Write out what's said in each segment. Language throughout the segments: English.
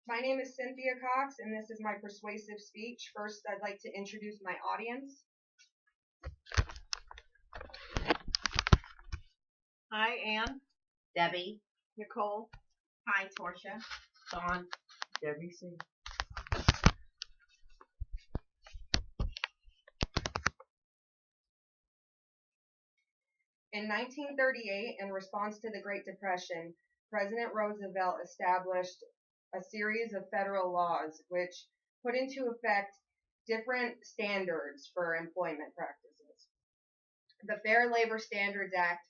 My name is Cynthia Cox, and this is my persuasive speech. First, I'd like to introduce my audience. Hi, Ann. Debbie. Nicole. Hi, Torcia. Dawn. Debbie C. In 1938, in response to the Great Depression, President Roosevelt established a series of federal laws which put into effect different standards for employment practices. The Fair Labor Standards Act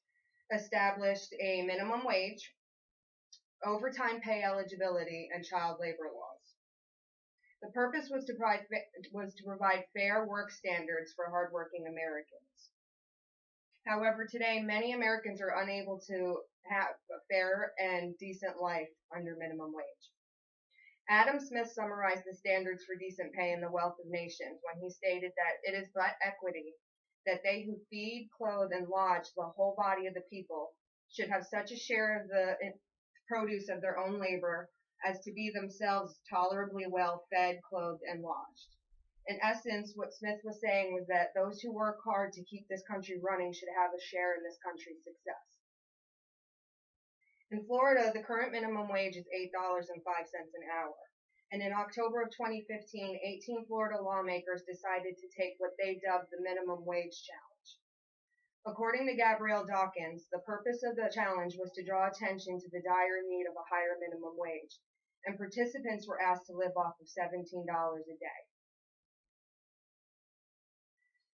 established a minimum wage, overtime pay eligibility, and child labor laws. The purpose was to provide fair work standards for hardworking Americans. However, today many Americans are unable to have a fair and decent life under minimum wage. Adam Smith summarized the standards for decent pay in The Wealth of Nations when he stated that it is but equity that they who feed, clothe, and lodge the whole body of the people should have such a share of the produce of their own labor as to be themselves tolerably well fed, clothed, and lodged. In essence, what Smith was saying was that those who work hard to keep this country running should have a share in this country's success. In Florida, the current minimum wage is $8.05 an hour. And in October of 2015, 18 Florida lawmakers decided to take what they dubbed the minimum wage challenge. According to Gabrielle Dawkins, the purpose of the challenge was to draw attention to the dire need of a higher minimum wage, and participants were asked to live off of $17 a day.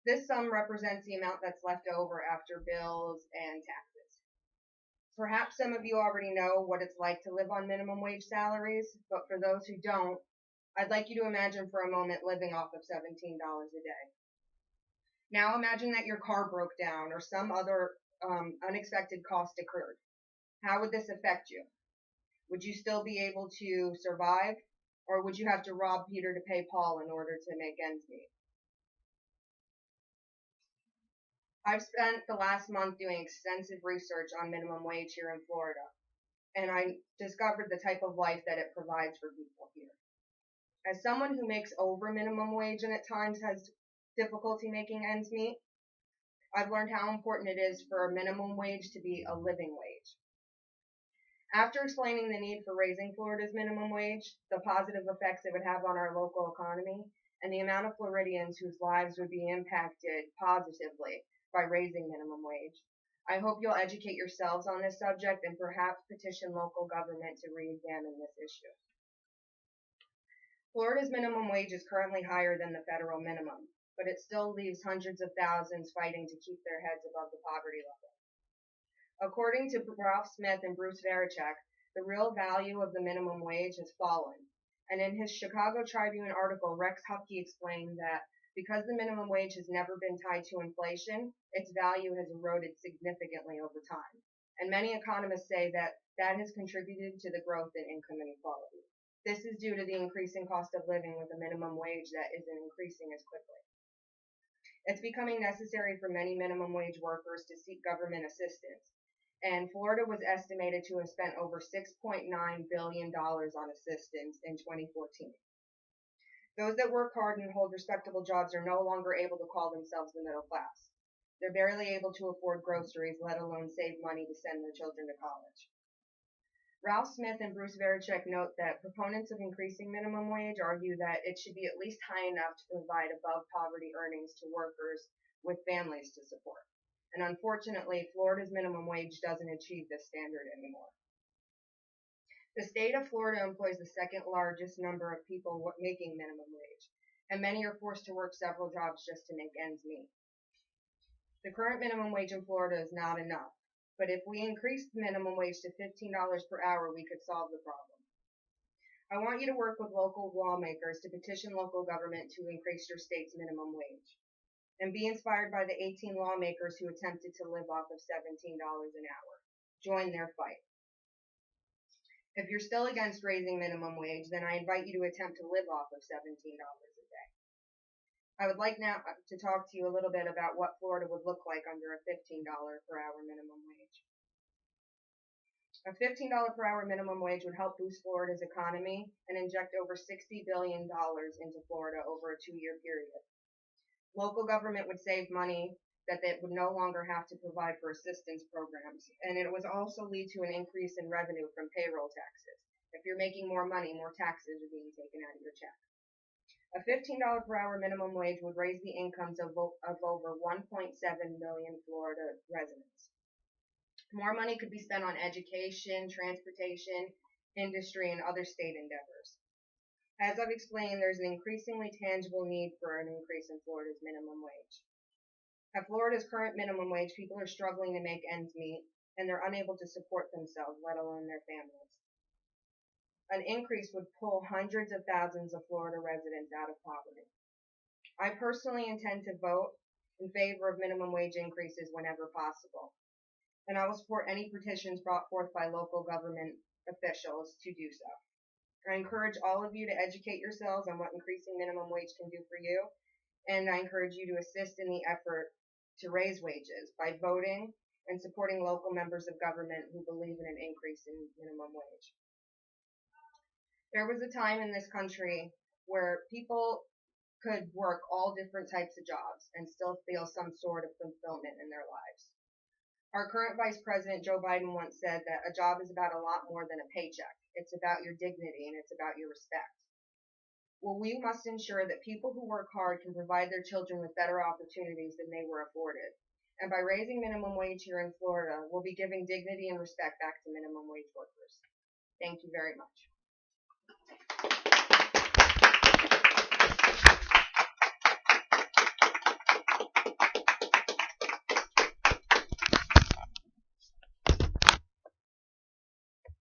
This sum represents the amount that's left over after bills and taxes. Perhaps some of you already know what it's like to live on minimum wage salaries, but for those who don't, I'd like you to imagine for a moment living off of $17 a day. Now imagine that your car broke down or some other unexpected cost occurred. How would this affect you? Would you still be able to survive, or would you have to rob Peter to pay Paul in order to make ends meet? I've spent the last month doing extensive research on minimum wage here in Florida, and I discovered the type of life that it provides for people here. As someone who makes over minimum wage and at times has difficulty making ends meet, I've learned how important it is for a minimum wage to be a living wage. After explaining the need for raising Florida's minimum wage, the positive effects it would have on our local economy, and the amount of Floridians whose lives would be impacted positively by raising minimum wage, I hope you'll educate yourselves on this subject and perhaps petition local government to re-examine this issue. Florida's minimum wage is currently higher than the federal minimum, but it still leaves hundreds of thousands fighting to keep their heads above the poverty level. According to Ralph Smith and Bruce Verichek, the real value of the minimum wage has fallen, and in his Chicago Tribune article, Rex Hupke explained that because the minimum wage has never been tied to inflation, its value has eroded significantly over time. And many economists say that that has contributed to the growth in income inequality. This is due to the increasing cost of living with a minimum wage that isn't increasing as quickly. It's becoming necessary for many minimum wage workers to seek government assistance, and Florida was estimated to have spent over $6.9 billion on assistance in 2014. Those that work hard and hold respectable jobs are no longer able to call themselves the middle class. They're barely able to afford groceries, let alone save money to send their children to college. Ralph Smith and Bruce Verichek note that proponents of increasing minimum wage argue that it should be at least high enough to provide above poverty earnings to workers with families to support. And unfortunately, Florida's minimum wage doesn't achieve this standard anymore. The state of Florida employs the second largest number of people making minimum wage, and many are forced to work several jobs just to make ends meet. The current minimum wage in Florida is not enough, but if we increased the minimum wage to $15 per hour, we could solve the problem. I want you to work with local lawmakers to petition local government to increase your state's minimum wage, and be inspired by the 18 lawmakers who attempted to live off of $17 an hour. Join their fight. If you're still against raising minimum wage, then I invite you to attempt to live off of $17 a day. I would like now to talk to you a little bit about what Florida would look like under a $15 per hour minimum wage. A $15 per hour minimum wage would help boost Florida's economy and inject over $60 billion into Florida over a 2-year period. Local government would save money that they would no longer have to provide for assistance programs, and it would also lead to an increase in revenue from payroll taxes. If you're making more money, more taxes are being taken out of your check. A $15 per hour minimum wage would raise the incomes of over 1.7 million Florida residents. More money could be spent on education, transportation, industry, and other state endeavors. As I've explained, there's an increasingly tangible need for an increase in Florida's minimum wage. At Florida's current minimum wage, people are struggling to make ends meet, and they're unable to support themselves, let alone their families. An increase would pull hundreds of thousands of Florida residents out of poverty. I personally intend to vote in favor of minimum wage increases whenever possible, and I will support any petitions brought forth by local government officials to do so. I encourage all of you to educate yourselves on what increasing minimum wage can do for you, and I encourage you to assist in the effort to raise wages by voting and supporting local members of government who believe in an increase in minimum wage. There was a time in this country where people could work all different types of jobs and still feel some sort of fulfillment in their lives. Our current Vice President, Joe Biden, once said that a job is about a lot more than a paycheck. It's about your dignity and it's about your respect. Well, we must ensure that people who work hard can provide their children with better opportunities than they were afforded. And by raising minimum wage here in Florida, we'll be giving dignity and respect back to minimum wage workers. Thank you very much.